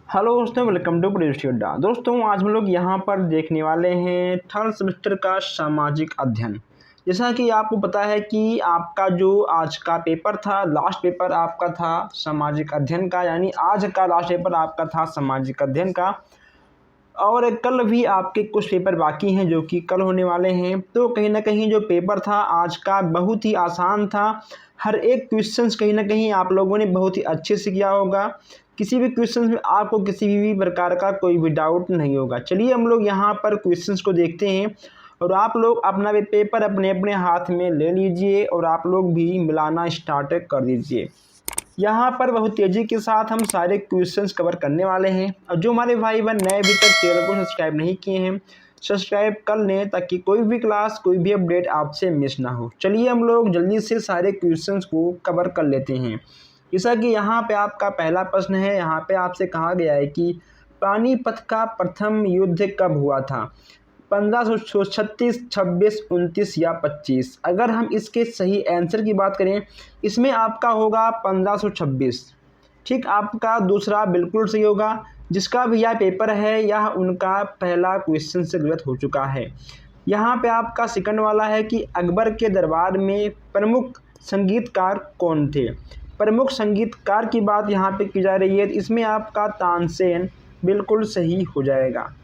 Hello दोस्तों, welcome to previous अड्डा। दोस्तों आज हम लोग यहाँ पर देखने वाले हैं थर्ड सेमेस्टर का सामाजिक अध्ययन। जैसा कि आपको पता है कि आपका जो आज का पेपर था, लास्ट पेपर आपका था सामाजिक अध्ययन का, यानी आज का लास्ट पेपर आपका था सामाजिक अध्ययन का। और कल भी आपके कुछ पेपर बाकी हैं जो कि कल होने वाले हैं। तो कहीं ना कहीं जो पेपर था आज का बहुत ही आसान था। हर एक क्वेश्चंस कहीं ना कहीं आप लोगों ने बहुत ही अच्छे से किया होगा। किसी भी क्वेश्चंस में आपको किसी भी प्रकार का कोई भी डाउट नहीं होगा। चलिए हम लोग यहाँ पर क्वेश्चंस को देखते हैं और आप लोग अपना भी पेपर अपने अपने हाथ में ले लीजिए और आप लोग भी मिलाना स्टार्ट कर दीजिए। यहाँ पर बहुत तेज़ी के साथ हम सारे क्वेश्चंस कवर करने वाले हैं। और जो हमारे भाई बहन नए अभी तक चैनल को सब्सक्राइब नहीं किए हैं, सब्सक्राइब कर लें ताकि कोई भी क्लास कोई भी अपडेट आपसे मिस ना हो। चलिए हम लोग जल्दी से सारे क्वेश्चंस को कवर कर लेते हैं। जैसा कि यहाँ पे आपका पहला प्रश्न है, यहाँ पे आपसे कहा गया है कि पानीपत का प्रथम युद्ध कब हुआ था? 1536, 26, 29 या 25। अगर हम इसके सही आंसर की बात करें, इसमें आपका होगा 1526। ठीक, आपका दूसरा बिल्कुल सही होगा। जिसका भी यह पेपर है यह उनका पहला क्वेश्चन से गलत हो चुका है। यहाँ पे आपका सेकंड वाला है कि अकबर के दरबार में प्रमुख संगीतकार कौन थे? प्रमुख संगीतकार की बात यहाँ पे की जा रही है, इसमें आपका तानसेन बिल्कुल सही हो जाएगा।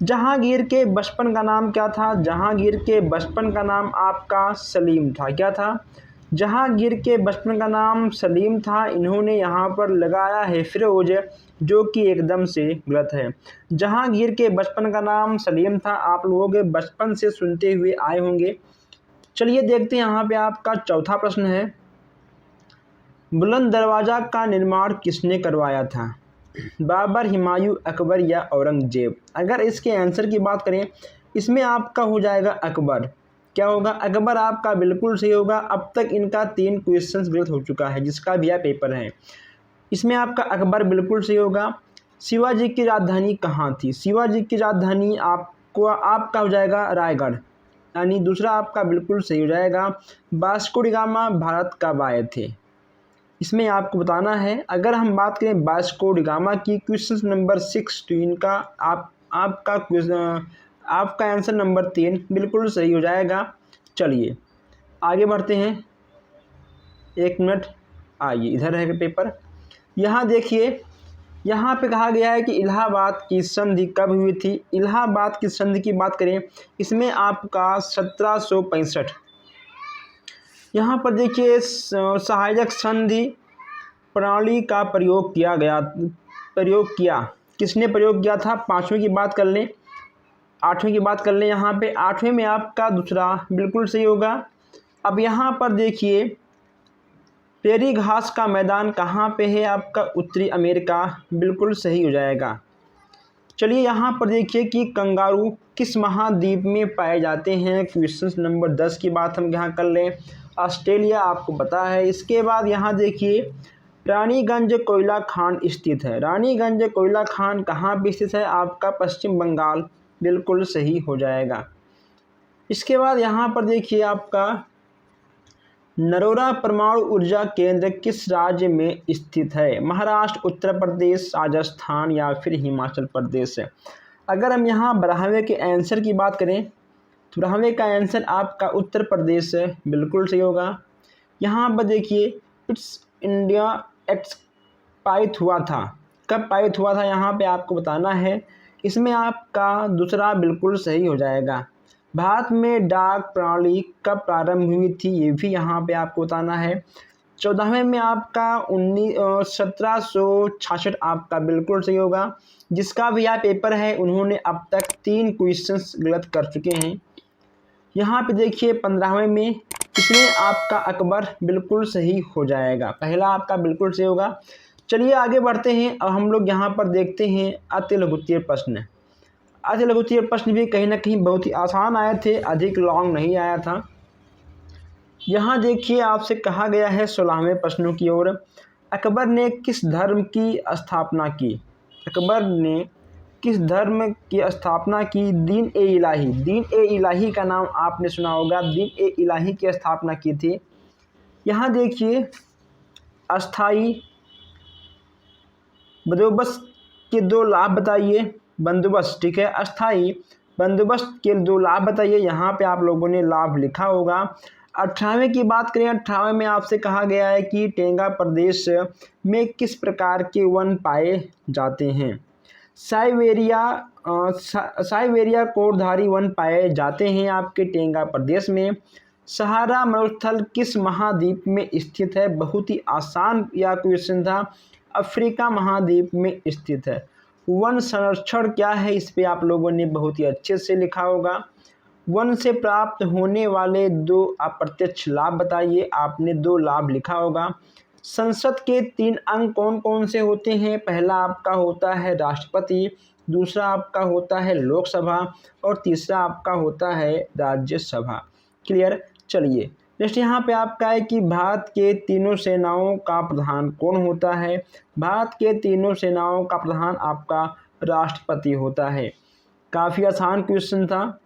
जहांगीर के बचपन का नाम क्या था? जहांगीर के बचपन का नाम आपका सलीम था। क्या था? जहांगीर के बचपन का नाम सलीम था। इन्होंने यहाँ पर लगाया है फिरोज, जो कि एकदम से गलत है। जहांगीर के बचपन का नाम सलीम था, आप लोगों के बचपन से सुनते हुए आए होंगे। चलिए देखते हैं, यहाँ पे आपका चौथा प्रश्न है, बुलंद दरवाज़ा का निर्माण किसने करवाया था? बाबर, हुमायूं, अकबर या औरंगजेब। अगर इसके आंसर की बात करें, इसमें आपका हो जाएगा अकबर। क्या होगा? अकबर आपका बिल्कुल सही होगा। अब तक इनका 3 क्वेश्चंस गलत हो चुका है, जिसका भी यह पेपर है। इसमें आपका अकबर बिल्कुल सही होगा। शिवाजी की राजधानी कहाँ थी? शिवाजी की राजधानी आपका हो जाएगा रायगढ़, यानी दूसरा आपका बिल्कुल सही हो जाएगा। वास्को डी गामा भारत कब आए थे? इसमें आपको बताना है। अगर हम बात करें वास्को डी गामा की, क्वेश्चन नंबर 6, तो इनका आपका आंसर नंबर 3 बिल्कुल सही हो जाएगा। चलिए आगे बढ़ते हैं। 1 मिनट, आइए इधर है पेपर। यहाँ देखिए, यहाँ पे कहा गया है कि इलाहाबाद की संधि कब हुई थी? इलाहाबाद की संधि की बात करें, इसमें आपका 1765। यहाँ पर देखिए सहायक संधि प्रणाली का प्रयोग किया। किसने प्रयोग किया था? 5वें की बात कर लें, 8वें की बात कर लें। यहाँ पे 8वें में आपका दूसरा बिल्कुल सही होगा। अब यहाँ पर देखिए, प्रेरी घास का मैदान कहाँ पे है? आपका उत्तरी अमेरिका, बिल्कुल सही हो जाएगा। चलिए यहाँ पर देखिए कि कंगारू किस महाद्वीप में पाए जाते हैं? क्वेश्चन नंबर 10 की बात हम यहाँ कर लें, ऑस्ट्रेलिया आपको पता है। इसके बाद यहाँ देखिए, रानीगंज कोयला खान स्थित है। रानीगंज कोयला खान कहाँ पे स्थित है? आपका पश्चिम बंगाल, बिल्कुल सही हो जाएगा। इसके बाद यहाँ पर देखिए, आपका नरोरा परमाणु ऊर्जा केंद्र किस राज्य में स्थित है? महाराष्ट्र, उत्तर प्रदेश, राजस्थान या फिर हिमाचल प्रदेश। अगर हम यहाँ 12वें के आंसर की बात करें, तो 12वें का आंसर आपका उत्तर प्रदेश है, बिल्कुल सही होगा। यहाँ पर देखिए, इट्स इंडिया एक्ट पारित हुआ था। कब पारित हुआ था? यहाँ पे आपको बताना है। इसमें आपका दूसरा बिल्कुल सही हो जाएगा। भारत में डाक प्रणाली कब प्रारंभ हुई थी? ये भी यहाँ पे आपको बताना है। 14वें में आपका 1766 आपका बिल्कुल सही होगा। जिसका भी यह पेपर है, उन्होंने अब तक 3 क्वेश्चंस गलत कर चुके हैं। यहाँ पे देखिए 15वें में, इसमें आपका अकबर बिल्कुल सही हो जाएगा। पहला आपका बिल्कुल सही होगा। चलिए आगे बढ़ते हैं। अब हम लोग यहाँ पर देखते हैं अति लघुत्तरीय प्रश्न। अति लघुत्तरीय प्रश्न भी कहीं ना कहीं बहुत ही आसान आए थे, अधिक लॉन्ग नहीं आया था। यहाँ देखिए, आपसे कहा गया है 16वें प्रश्नों की ओर, अकबर ने किस धर्म की स्थापना की? अकबर ने किस धर्म की स्थापना की? दीन ए इलाही। दीन ए इलाही का नाम आपने सुना होगा। दीन ए इलाही की स्थापना की थी। यहाँ देखिए, अस्थाई बंदोबस्त के 2 लाभ बताइए। बंदोबस्त, ठीक है, अस्थाई बंदोबस्त के 2 लाभ बताइए। यहाँ पे आप लोगों ने लाभ लिखा होगा। 18वें की बात करें, 18वें में आपसे कहा गया है कि टेंगा प्रदेश में किस प्रकार के वन पाए जाते हैं। साइबेरिया कोटधारी वन पाए जाते हैं आपके टेंगा प्रदेश में। सहारा मरुस्थल किस महाद्वीप में स्थित है। बहुत ही आसान या क्वेश्चन था। अफ्रीका महाद्वीप में स्थित है। वन संरक्षण क्या है, इस पे आप लोगों ने बहुत ही अच्छे से लिखा होगा। वन से प्राप्त होने वाले 2 अप्रत्यक्ष लाभ बताइए। आपने 2 लाभ लिखा होगा। संसद के 3 अंग कौन कौन से होते हैं। पहला आपका होता है राष्ट्रपति, दूसरा आपका होता है लोकसभा और तीसरा आपका होता है राज्यसभा। क्लियर। चलिए नेक्स्ट यहाँ पे आपका है कि भारत के तीनों सेनाओं का प्रधान कौन होता है। भारत के तीनों सेनाओं का प्रधान आपका राष्ट्रपति होता है। काफ़ी आसान क्वेश्चन था।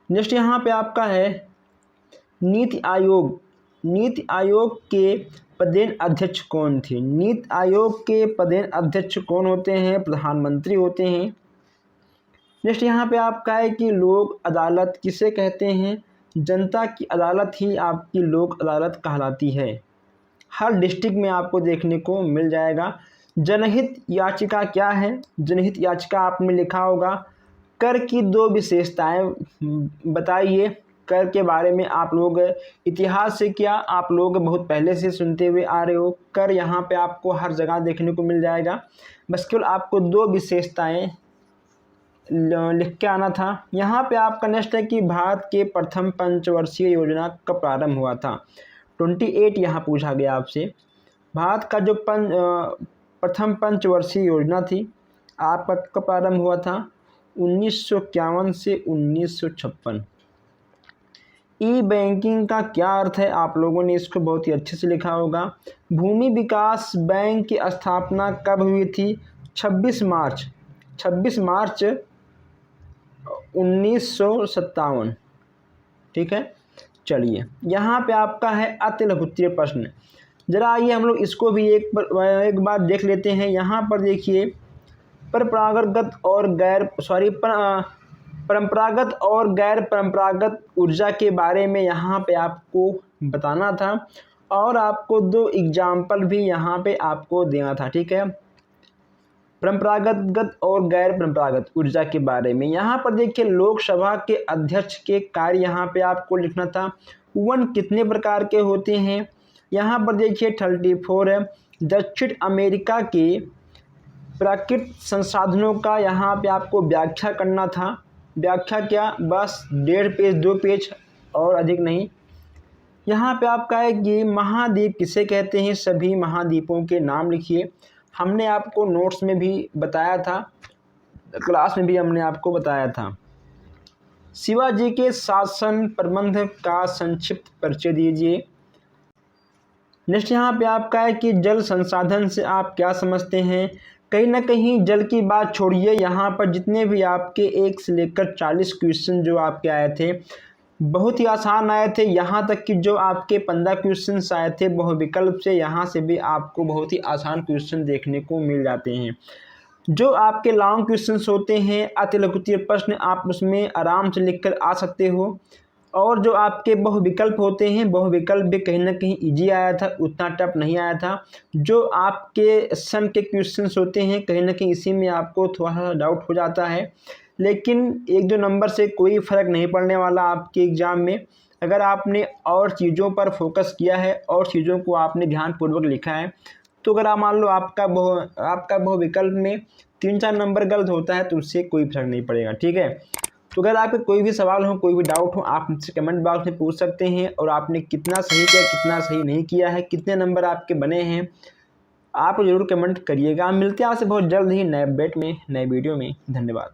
नेक्स्ट यहाँ पे आपका है नीति आयोग। नीति आयोग के पदेन अध्यक्ष कौन थे। नीति आयोग के पदेन अध्यक्ष कौन होते हैं। प्रधानमंत्री होते हैं। नेक्स्ट यहाँ पे आपका है कि लोक अदालत किसे कहते हैं। जनता की अदालत ही आपकी लोक अदालत कहलाती है। हर डिस्ट्रिक्ट में आपको देखने को मिल जाएगा। जनहित याचिका क्या है। जनहित याचिका आपने लिखा होगा। कर की 2 विशेषताएं बताइए। कर के बारे में आप लोग इतिहास से क्या आप लोग बहुत पहले से सुनते हुए आ रहे हो। कर यहाँ पे आपको हर जगह देखने को मिल जाएगा। बस केवल आपको 2 विशेषताएं लिख के आना था। यहाँ पे आपका नेक्स्ट है कि भारत के प्रथम पंचवर्षीय योजना कब प्रारंभ हुआ था। 28 यहाँ पूछा गया आपसे। भारत का जो प्रथम पंचवर्षीय योजना थी आपका कब प्रारंभ हुआ था। 1951 से 1956। ई बैंकिंग का क्या अर्थ है, आप लोगों ने इसको बहुत ही अच्छे से लिखा होगा। भूमि विकास बैंक की स्थापना कब हुई थी। 26 मार्च 1957। ठीक है। चलिए यहाँ पे आपका है अति लघुत्तरीय प्रश्न। जरा आइए हम लोग इसको भी एक बार देख लेते हैं। यहाँ पर देखिए परंपरागत और गैर परंपरागत ऊर्जा के बारे में यहाँ पे आपको बताना था और आपको 2 एग्जाम्पल भी यहाँ पे आपको देना था। ठीक है। परंपरागत और गैर परंपरागत ऊर्जा के बारे में यहाँ पर देखिए लोकसभा के अध्यक्ष के कार्य यहाँ पे आपको लिखना था। वन कितने प्रकार के होते हैं। यहाँ पर देखिए 34 है। दक्षिण अमेरिका के प्राकृतिक संसाधनों का यहाँ पे आपको व्याख्या करना था। व्याख्या क्या, बस 1.5 पेज 2 पेज और अधिक नहीं। यहाँ पे आपका है कि महाद्वीप किसे कहते हैं। सभी महाद्वीपों के नाम लिखिए। हमने आपको नोट्स में भी बताया था, क्लास में भी हमने आपको बताया था। शिवाजी के शासन प्रबंध का संक्षिप्त परिचय दीजिए। नेक्स्ट यहाँ पे आपका है कि जल संसाधन से आप क्या समझते हैं। कहीं ना कहीं जल की बात छोड़िए। यहाँ पर जितने भी आपके 1 से लेकर 40 क्वेश्चन जो आपके आए थे बहुत ही आसान आए थे। यहाँ तक कि जो आपके 15 क्वेश्चन आए थे बहुविकल्प से, यहाँ से भी आपको बहुत ही आसान क्वेश्चन देखने को मिल जाते हैं। जो आपके लॉन्ग क्वेश्चंस होते हैं अति लघुत्तरीय प्रश्न, आप उसमें आराम से लिखकर आ सकते हो। और जो आपके बहुविकल्प होते हैं, बहुविकल्प भी कहीं ना कहीं इजी आया था, उतना टफ नहीं आया था। जो आपके सन के क्वेश्चंस होते हैं कहीं ना कहीं इसी में आपको थोड़ा सा डाउट हो जाता है, लेकिन 1-2 नंबर से कोई फ़र्क नहीं पड़ने वाला आपके एग्ज़ाम में। अगर आपने और चीज़ों पर फोकस किया है और चीज़ों को आपने ध्यानपूर्वक लिखा है, तो अगर आप मान लो आपका बहुविकल्प में 3-4 नंबर गलत होता है तो उससे कोई फर्क नहीं पड़ेगा। ठीक है। तो अगर आपके कोई भी सवाल हो, कोई भी डाउट हो, आप मुझसे कमेंट बॉक्स में पूछ सकते हैं। और आपने कितना सही किया, कितना सही नहीं किया है, कितने नंबर आपके बने हैं, आप ज़रूर कमेंट करिएगा। मिलते हैं आपसे बहुत जल्द ही नए अपडेट में, नए वीडियो में। धन्यवाद।